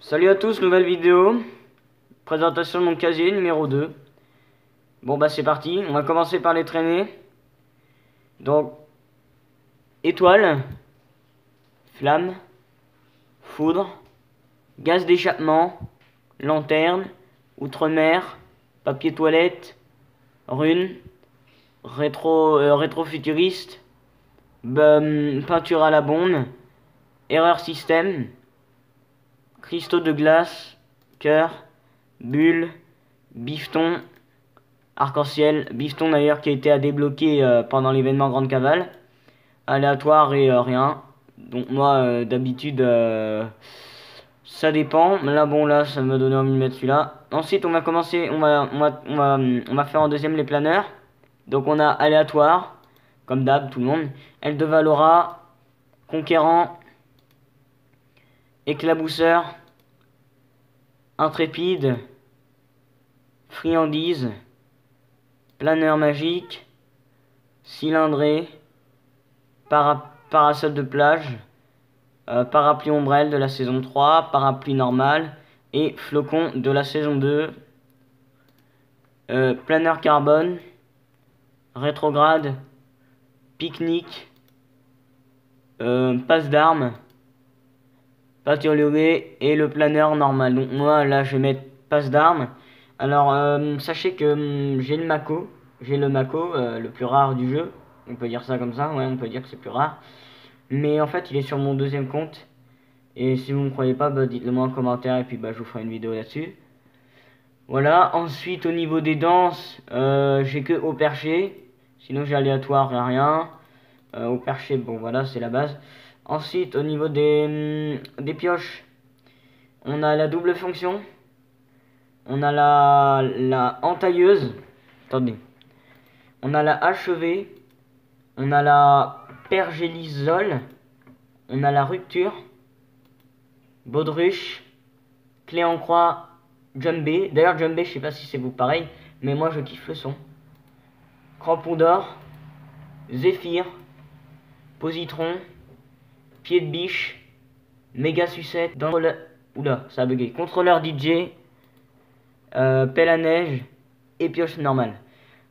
Salut à tous, nouvelle vidéo. Présentation de mon casier numéro 2. Bon bah c'est parti, on va commencer par les traînées. Donc, étoile, flamme, foudre, gaz d'échappement, lanterne, outre-mer, papier toilette, rune, rétro-futuriste, peinture à la bonde, erreur système, cristaux de glace, cœur, bulle, bifton, arc-en-ciel, bifton d'ailleurs qui a été à débloquer pendant l'événement Grande Cavale, aléatoire et rien. Donc moi d'habitude ça dépend. Là bon là ça me donnait envie de mettre celui-là. Ensuite on va commencer, on va faire en deuxième les planeurs. Donc on a aléatoire, comme d'hab tout le monde. L de Valora, conquérant, éclabousseur, intrépide, friandise, planeur magique, cylindré, parasol de plage, parapluie ombrelle de la saison 3, parapluie normal et flocon de la saison 2, planeur carbone, rétrograde, pique-nique, passe d'armes, pâturluré et le planeur normal. Donc moi là je vais mettre passe d'armes. Alors sachez que j'ai le Mako, le plus rare du jeu. On peut dire ça comme ça, ouais on peut dire que c'est plus rare. Mais en fait il est sur mon deuxième compte. Et si vous ne me croyez pas, bah, dites-le moi en commentaire et puis bah, je vous ferai une vidéo là-dessus. Voilà, ensuite au niveau des danses, j'ai que au perché. Sinon j'ai aléatoire et rien. Au perché, bon voilà, c'est la base. Ensuite au niveau des pioches, on a la double fonction. On a la entailleuse. Attendez. On a la achevée. On a la pergélisole. On a la rupture. Baudruche. Clé en croix. Jumbé. D'ailleurs, Jumbé, je sais pas si c'est vous pareil. Mais moi, je kiffe le son. Crampon d'or. Zéphyr. Positron. Pied de biche. Méga sucette. Oula, ça a bugué. Contrôleur DJ. Pelle à neige. Et pioche normale.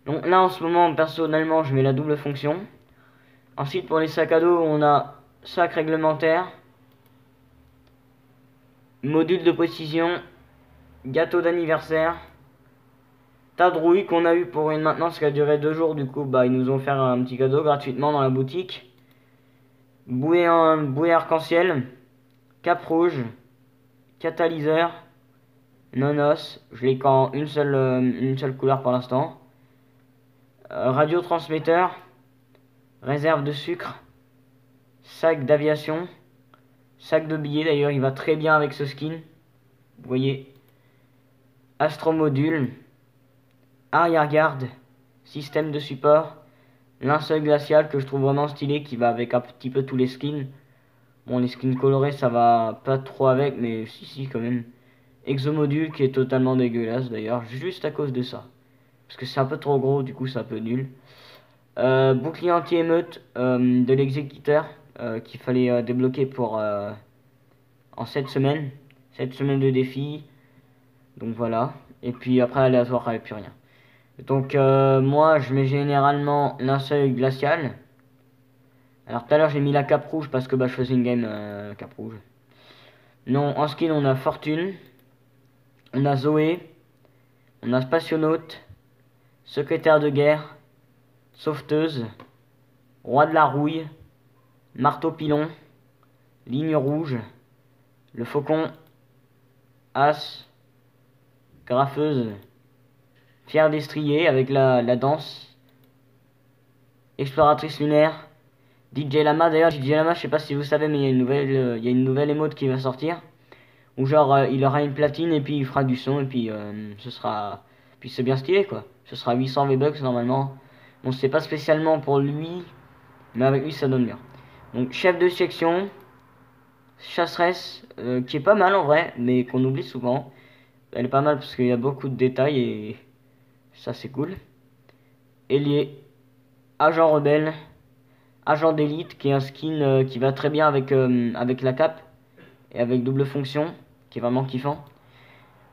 Donc là en ce moment personnellement je mets la double fonction. Ensuite pour les sacs à dos on a sac réglementaire, module de précision, gâteau d'anniversaire, tas de rouille qu'on a eu pour une maintenance qui a duré 2 jours. Du coup bah ils nous ont fait un petit cadeau gratuitement dans la boutique. Bouée arc-en-ciel, cap rouge, catalyseur, nonos, je l'ai qu'en une seule couleur pour l'instant. Radiotransmetteur, réserve de sucre, sac d'aviation, sac de billets d'ailleurs il va très bien avec ce skin, vous voyez, astromodule, arrière-garde, système de support, linceul glacial que je trouve vraiment stylé qui va avec un petit peu tous les skins. Bon les skins colorés ça va pas trop avec mais si quand même. Exomodule qui est totalement dégueulasse d'ailleurs juste à cause de ça. Parce que c'est un peu trop gros du coup c'est un peu nul. Bouclier anti-émeute de l'exécuteur qu'il fallait débloquer pour en 7 semaines. 7 semaines de défi. Donc voilà. Et puis après aléatoire et plus rien. Donc moi je mets généralement linceul glacial. Alors tout à l'heure j'ai mis la cape rouge parce que bah, je faisais une game cape rouge. Non, en skin on a Fortune. On a Zoé. On a Spationaute. Secrétaire de guerre. Sauveteuse. Roi de la rouille. Marteau pilon. Ligne rouge. Le faucon. As. Graffeuse. Fier destrier avec la danse. Exploratrice lunaire. DJ Lama, d'ailleurs DJ Lama je sais pas si vous savez mais il y a une nouvelle emote qui va sortir. Où genre il aura une platine et puis il fera du son et puis ce sera... Puis c'est bien stylé quoi. Ce sera 800 V-Bucks normalement. Bon c'est pas spécialement pour lui. Mais avec lui ça donne bien. Donc chef de section. Chasseresse qui est pas mal en vrai. Mais qu'on oublie souvent. Elle est pas mal parce qu'il y a beaucoup de détails et ça c'est cool. Ailier. Agent rebelle. Agent d'élite qui est un skin qui va très bien avec la cape. Et avec double fonction. qui est vraiment kiffant.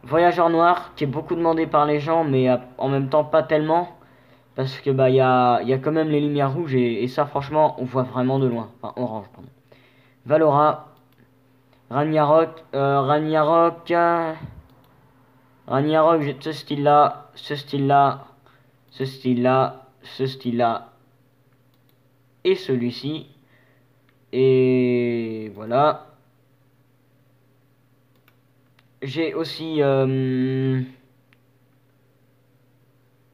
Voyageur noir, qui est beaucoup demandé par les gens, mais en même temps pas tellement, parce que bah y a quand même les lumières rouges, et ça franchement, on voit vraiment de loin. Enfin, orange, pardon. Valora, Ragnarok, Ragnarok, j'ai ce style-là, ce style-là, ce style-là, ce style-là, et celui-ci. Et voilà. J'ai aussi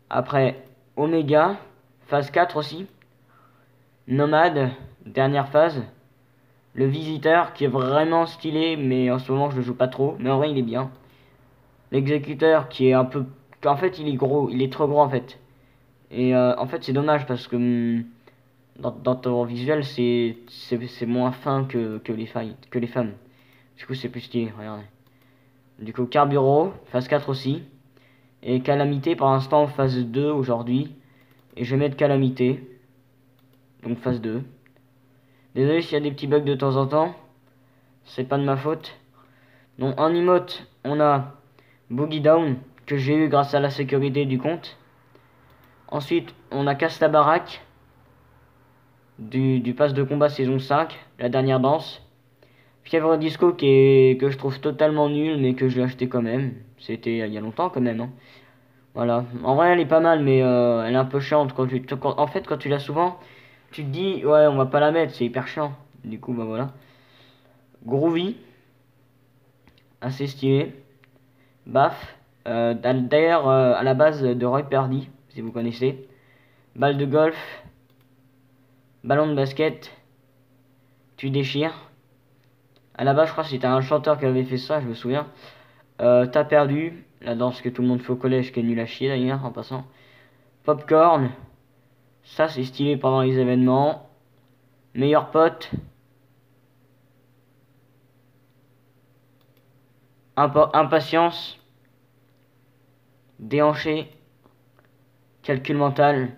après Omega, phase 4 aussi. Nomade, dernière phase. Le visiteur qui est vraiment stylé, mais en ce moment je le joue pas trop. Mais en vrai il est bien. L'exécuteur qui est un peu... En fait il est gros, il est trop gros en fait. Et en fait c'est dommage parce que dans ton visuel c'est moins fin que les femmes. Du coup c'est plus stylé, regardez. Du coup Carburo, phase 4 aussi. Et Calamité pour l'instant phase 2 aujourd'hui. Et je vais mettre Calamité. Donc phase 2. Désolé s'il y a des petits bugs de temps en temps. C'est pas de ma faute. Donc en emote, on a Boogie Down que j'ai eu grâce à la sécurité du compte. Ensuite, on a Casse ta baraque du pass de combat saison 5, la dernière danse. Fièvre Disco que je trouve totalement nul mais que j'ai acheté quand même. C'était il y a longtemps quand même. Hein. Voilà. En vrai, elle est pas mal mais elle est un peu chiante en fait quand tu l'as souvent, tu te dis ouais, on va pas la mettre, c'est hyper chiant. Du coup, bah voilà. Groovy, assez stylé. Baf. D'ailleurs, à la base de Roy Purdy, si vous connaissez. Balle de golf. Ballon de basket. Tu déchires. À la base, je crois que c'était un chanteur qui avait fait ça, je me souviens. T'as perdu. La danse que tout le monde fait au collège, qui est nulle à chier d'ailleurs, en passant. Popcorn. Ça, c'est stylé pendant les événements. Meilleur pote. Impatience. Déhanché. Calcul mental.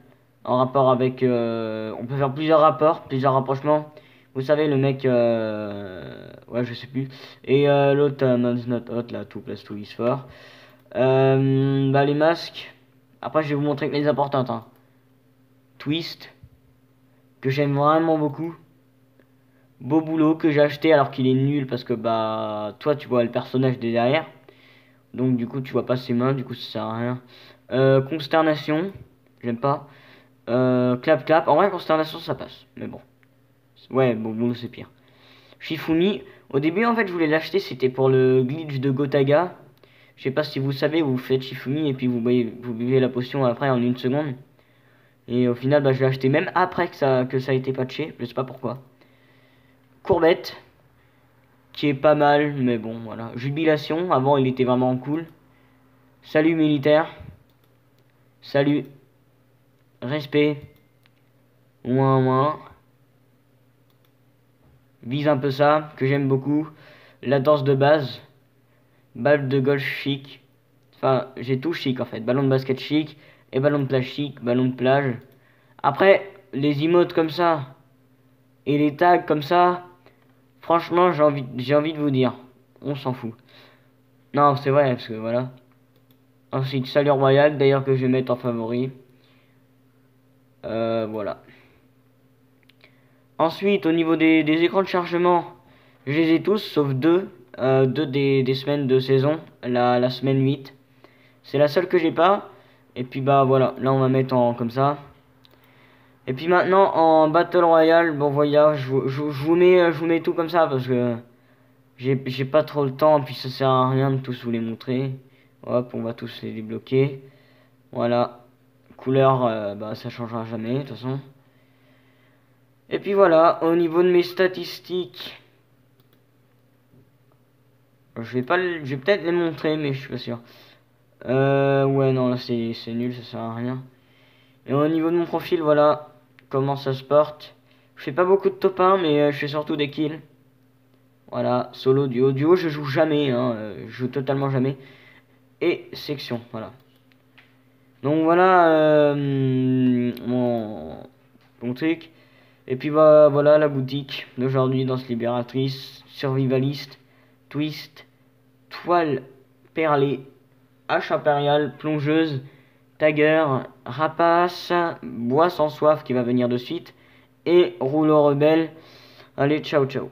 En rapport avec... on peut faire plusieurs rapports, plusieurs rapprochements. Vous savez, le mec... ouais, je sais plus. Et l'autre, Man's Not Hot, là, tout place tout is fort. Bah, les masques. Après, je vais vous montrer que les importantes. Hein. Twist. Que j'aime vraiment beaucoup. Beau boulot que j'ai acheté alors qu'il est nul parce que, bah, toi, tu vois le personnage de derrière. Donc, du coup, tu vois pas ses mains. Du coup, ça sert à rien. Consternation. J'aime pas. Clap clap. En vrai, consternation, ça passe. Mais bon. Ouais, bon, c'est pire. Shifumi. Au début, en fait, je voulais l'acheter. C'était pour le glitch de Gotaga. Je sais pas si vous savez, vous faites Shifumi et puis vous buvez la potion après en une seconde. Et au final, bah, je l'ai acheté même après que ça a été patché. Je sais pas pourquoi. Courbette. Qui est pas mal, mais bon, voilà. Jubilation. Avant, il était vraiment cool. Salut militaire. Salut. Respect. Ouin ouin. Vise un peu ça, que j'aime beaucoup. La danse de base. Balle de golf chic. Enfin, j'ai tout chic en fait. Ballon de basket chic. Et ballon de plage chic. Ballon de plage. Après, les emotes comme ça. Et les tags comme ça. Franchement, j'ai envie de vous dire. On s'en fout. Non, c'est vrai, parce que voilà. Ensuite, Salut Royal, d'ailleurs que je vais mettre en favori. Voilà. Ensuite, au niveau des écrans de chargement, je les ai tous, sauf deux. Deux des semaines de saison. La semaine 8. C'est la seule que j'ai pas. Et puis bah voilà, là on va mettre en comme ça. Et puis maintenant en Battle Royale, bon voilà, je vous mets tout comme ça parce que j'ai pas trop le temps. Puis ça sert à rien de tous vous les montrer. Hop, on va tous les débloquer. Voilà. Couleur, bah ça changera jamais de toute façon. Et puis voilà, au niveau de mes statistiques, je vais peut-être les montrer, mais je suis pas sûr. Ouais, non, là c'est nul, ça sert à rien. Et au niveau de mon profil, voilà comment ça se porte. Je fais pas beaucoup de top 1, mais je fais surtout des kills. Voilà, solo, duo. Duo, je joue jamais, hein, je joue totalement jamais. Et section, voilà. Donc voilà mon truc. Et puis bah, voilà la boutique d'aujourd'hui, Danse Libératrice, Survivaliste, Twist, toile perlée, hache impériale, plongeuse, Tiger, Rapace, Bois sans soif qui va venir de suite, et Rouleau rebelle. Allez, ciao ciao.